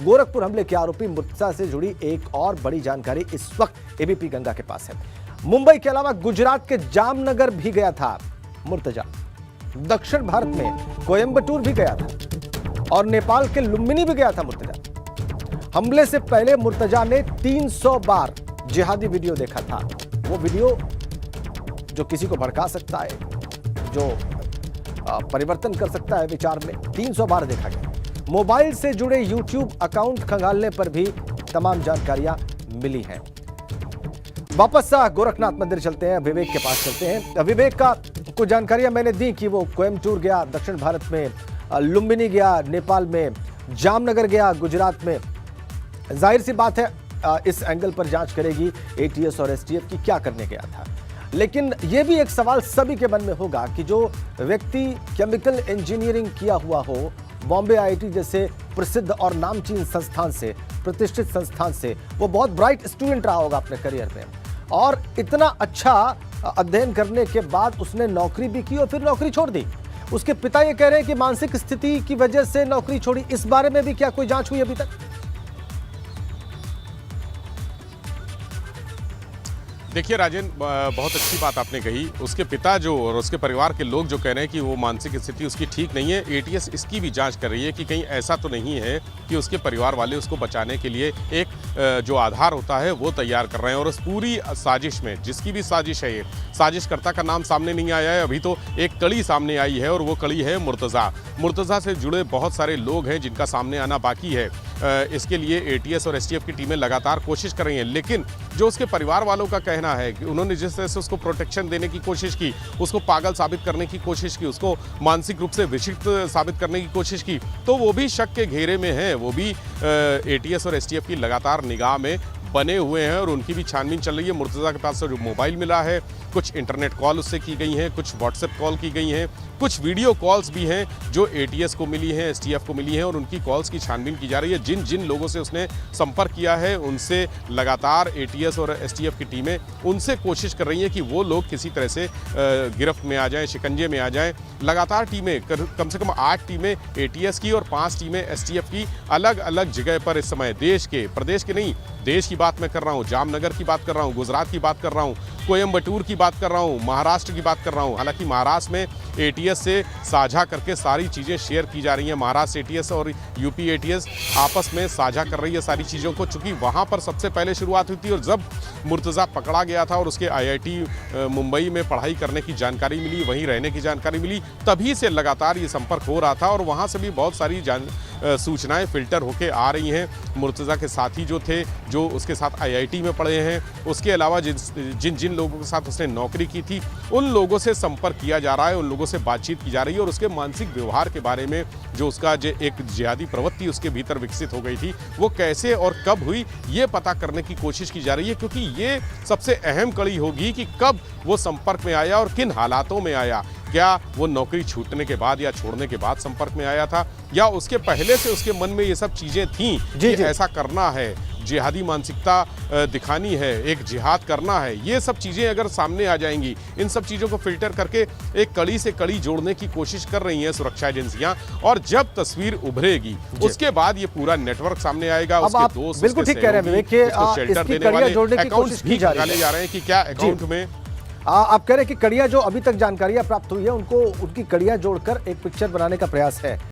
गोरखपुर हमले के आरोपी मुर्तजा से जुड़ी एक और बड़ी जानकारी इस वक्त एबीपी गंगा के पास है। मुंबई के अलावा गुजरात के जामनगर भी गया था मुर्तजा, दक्षिण भारत में कोयंबटूर भी गया था और नेपाल के लुम्बिनी भी गया था मुर्तजा। हमले से पहले मुर्तजा ने 300 बार जिहादी वीडियो देखा था। वो वीडियो जो किसी को भड़का सकता है, जो परिवर्तन कर सकता है विचार में, 300 बार देखा गया। मोबाइल से जुड़े यूट्यूब अकाउंट खंगालने पर भी तमाम जानकारियां मिली हैं। वापस गोरखनाथ मंदिर चलते हैं, विवेक के पास चलते हैं। विवेक का कुछ जानकारियां मैंने दी कि वो कोयंबटूर गया, दक्षिण भारत में लुम्बिनी गया, नेपाल में जामनगर गया, गुजरात में। जाहिर सी बात है इस एंगल पर जांच करेगी एटीएस और एसटीएफ की क्या करने गया था। लेकिन यह भी एक सवाल सभी के मन में होगा कि जो व्यक्ति केमिकल इंजीनियरिंग किया हुआ हो, बॉम्बे आईआईटी जैसे प्रसिद्ध और नामचीन संस्थान से, प्रतिष्ठित संस्थान से, वो बहुत ब्राइट स्टूडेंट रहा होगा अपने करियर में, और इतना अच्छा अध्ययन करने के बाद उसने नौकरी भी की और फिर नौकरी छोड़ दी। उसके पिता ये कह रहे हैं कि मानसिक स्थिति की वजह से नौकरी छोड़ी। इस बारे में भी क्या कोई जांच हुई अभी तक? देखिए राजेन, बहुत अच्छी बात आपने कही। उसके पिता जो और उसके परिवार के लोग जो कह रहे हैं कि वो मानसिक स्थिति उसकी ठीक नहीं है, एटीएस इसकी भी जांच कर रही है कि कहीं ऐसा तो नहीं है कि उसके परिवार वाले उसको बचाने के लिए एक जो आधार होता है वो तैयार कर रहे हैं। और उस पूरी साजिश में, जिसकी भी साजिश है, ये साजिशकर्ता का नाम सामने नहीं आया है अभी, तो एक कड़ी सामने आई है और वो कड़ी है मुर्तजा। मुर्तजा से जुड़े बहुत सारे लोग हैं जिनका सामने आना बाकी है। इसके लिए एटीएस और एसटीएफ की टीमें लगातार कोशिश कर रही हैं। लेकिन जो उसके परिवार वालों का कहना है कि उन्होंने जिस तरह से उसको प्रोटेक्शन देने की कोशिश की, उसको पागल साबित करने की कोशिश की, उसको मानसिक रूप से विक्षिप्त साबित करने की कोशिश की, तो वो भी शक के घेरे में है। वो भी एटीएस और एसटीएफ की लगातार निगाह में बने हुए हैं और उनकी भी छानबीन चल रही है। मुर्तजा के पास से जो मोबाइल मिला है, कुछ इंटरनेट कॉल उससे की गई हैं, कुछ व्हाट्सएप कॉल की गई हैं, कुछ वीडियो कॉल्स भी हैं जो एटीएस को मिली हैं, एसटीएफ को मिली हैं, और उनकी कॉल्स की छानबीन की जा रही है। जिन जिन लोगों से उसने संपर्क किया है उनसे लगातार एटीएस और एसटीएफ की टीमें उनसे कोशिश कर रही हैं कि वो लोग किसी तरह से गिरफ्त में आ जाएं, शिकंजे में आ जाएं। लगातार टीमें, कम से कम 8 टीमें एटीएस की और 5 टीमें एसटीएफ की अलग अलग जगह पर इस समय, देश के, प्रदेश के नहीं, देश की बात मैं कर रहा हूँ, जामनगर की बात कर रहा हूँ, गुजरात की बात कर रहा हूँ, कोयंबटूर की बात कर रहा हूँ, महाराष्ट्र की बात कर रहा हूँ। हालांकि महाराष्ट्र में एटीएस से साझा करके सारी चीज़ें शेयर की जा रही हैं। महाराष्ट्र एटीएस और यूपी एटीएस आपस में साझा कर रही है सारी चीज़ों को, चूँकि वहाँ पर सबसे पहले शुरुआत हुई थी। और जब मुर्तजा पकड़ा गया था और उसके आईआईटी मुंबई में पढ़ाई करने की जानकारी मिली, वहीं रहने की जानकारी मिली, तभी से लगातार ये संपर्क हो रहा था और वहाँ से भी बहुत सारी सूचनाएं फिल्टर होके आ रही हैं। मुर्तजा के साथी जो थे, जो उसके साथ आईआईटी में पढ़े हैं, उसके अलावा जिन जिन लोगों के साथ उसने नौकरी की थी, उन लोगों से संपर्क किया जा रहा है, उन लोगों से बातचीत की जा रही है। और उसके मानसिक व्यवहार के बारे में, जो उसका जो एक जिहादी प्रवृत्ति उसके भीतर विकसित हो गई थी, वो कैसे और कब हुई, ये पता करने की कोशिश की जा रही है। क्योंकि ये सबसे अहम कड़ी होगी कि कब वो संपर्क में आया और किन हालातों में आया। क्या वो नौकरी छूटने के बाद या छोड़ने के बाद संपर्क में आया था, या उसके पहले से उसके मन में ये सब चीज़ें थीं कि ऐसा करना है, जिहादी मानसिकता दिखानी है, एक जिहाद करना है। ये सब चीज़ें अगर सामने आ जाएंगी, इन सब चीज़ों को फिल्टर करके एक कड़ी से कड़ी जोड़ने की कोशिश कर रही हैं सुरक्षा एजेंसियां। और जब तस्वीर उभरेगी उसके बाद ये पूरा नेटवर्क सामने आएगा। उसके दोस्त, बिल्कुल ठीक कह रहे हैं कि शेल्टर देने वाले अकाउंट्स भी निकाले जा रहे हैं कि क्या अकाउंट में। आप कह रहे हैं कि कड़ियां जो अभी तक जानकारियां प्राप्त हुई है, उनकी कड़ियां जोड़कर एक पिक्चर बनाने का प्रयास है।